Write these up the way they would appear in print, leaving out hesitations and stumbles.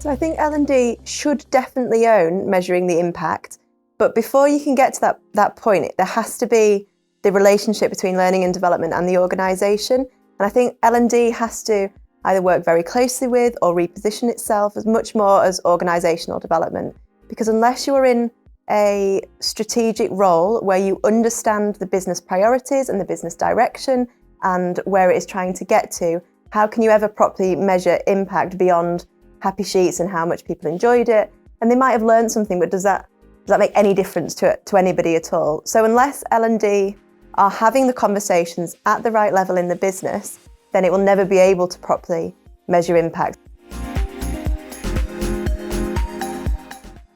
So I think L&D should definitely own measuring the impact, but before you can get to that point, there has to be the relationship between learning and development and the organisation. And I think L&D has to either work very closely with or reposition itself as much more as organisational development. Because unless you're in a strategic role where you understand the business priorities and the business direction and where it is trying to get to, how can you ever properly measure impact beyond happy sheets and how much people enjoyed it? And they might have learned something, but does that make any difference to anybody at all? So unless L&D are having the conversations at the right level in the business, then it will never be able to properly measure impact.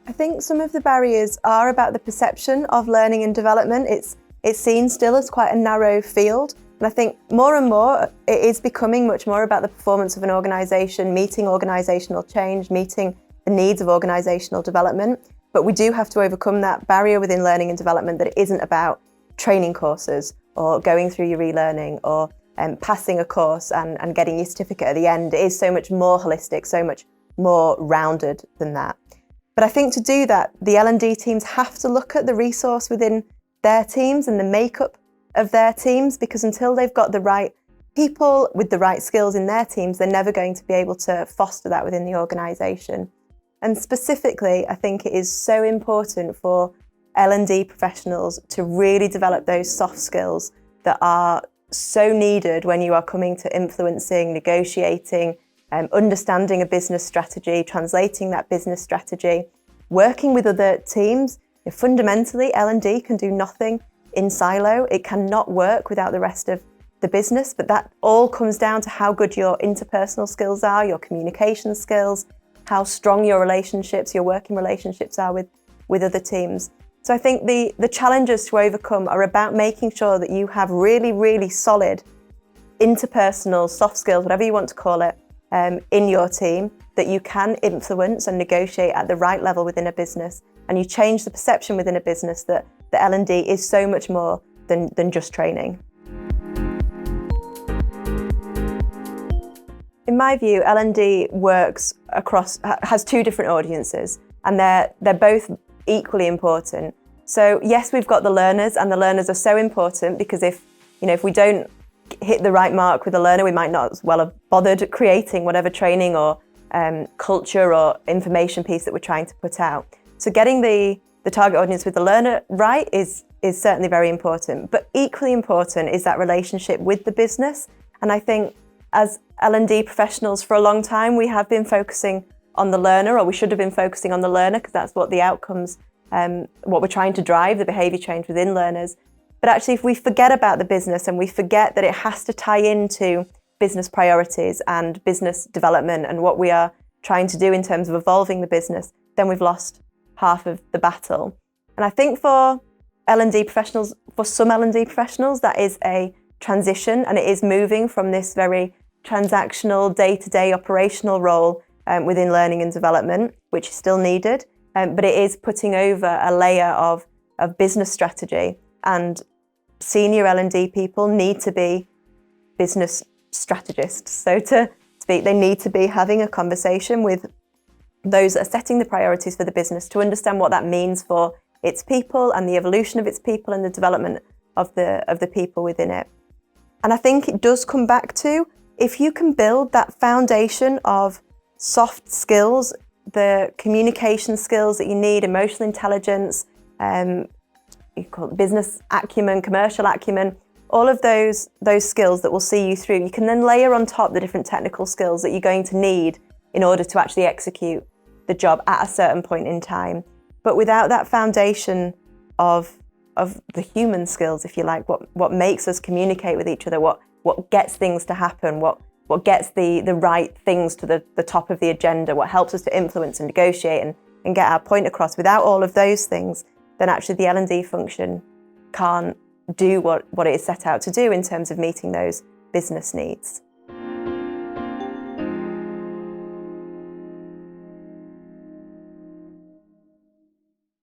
I think some of the barriers are about the perception of learning and development. It's seen still as quite a narrow field. And I think more and more it is becoming much more about the performance of an organisation, meeting organisational change, meeting the needs of organisational development. But we do have to overcome that barrier within learning and development, that it isn't about training courses or going through your relearning or passing a course and getting your certificate at the end. It is so much more holistic, so much more rounded than that. But I think to do that, the L&D teams have to look at the resource within their teams and the makeup of their teams, because until they've got the right people with the right skills in their teams, they're never going to be able to foster that within the organisation. And specifically, I think it is so important for L&D professionals to really develop those soft skills that are so needed when you are coming to influencing, negotiating, understanding a business strategy, translating that business strategy, working with other teams. Fundamentally, L&D can do nothing in silo. It cannot work without the rest of the business, but that all comes down to how good your interpersonal skills are, your communication skills, how strong your relationships, your working relationships are with other teams. So I think the challenges to overcome are about making sure that you have really, really solid interpersonal soft skills, whatever you want to call it, in your team, that you can influence and negotiate at the right level within a business. And you change the perception within a business that the L&D is so much more than just training. In my view, L&D has two different audiences, and they're both equally important. So yes, we've got the learners, and the learners are so important because if we don't hit the right mark with a learner, we might not as well have bothered creating whatever training or culture or information piece that we're trying to put out. So getting the target audience with the learner right is certainly very important, but equally important is that relationship with the business. And I think as L&D professionals for a long time, we have been focusing on the learner, or we should have been focusing on the learner, because that's what the outcomes, what we're trying to drive, the behaviour change within learners. But actually, if we forget about the business and we forget that it has to tie into business priorities and business development and what we are trying to do in terms of evolving the business, then we've lost half of the battle. And I think for L&D professionals, for some L&D professionals, that is a transition, and it is moving from this very transactional, day-to-day operational role within learning and development, which is still needed, but it is putting over a layer of business strategy. And senior L&D people need to be business strategists, so to speak. They need to be having a conversation with those that are setting the priorities for the business to understand what that means for its people and the evolution of its people and the development of the people within it. And I think it does come back to, if you can build that foundation of soft skills, the communication skills that you need, emotional intelligence, you call it business acumen, commercial acumen, all of those skills that will see you through. You can then layer on top the different technical skills that you're going to need in order to actually execute the job at a certain point in time. But without that foundation of the human skills, if you like, what makes us communicate with each other, what gets things to happen, what gets the right things to the top of the agenda, what helps us to influence and negotiate and get our point across. Without all of those things, then actually the L&D function can't do what it is set out to do in terms of meeting those business needs.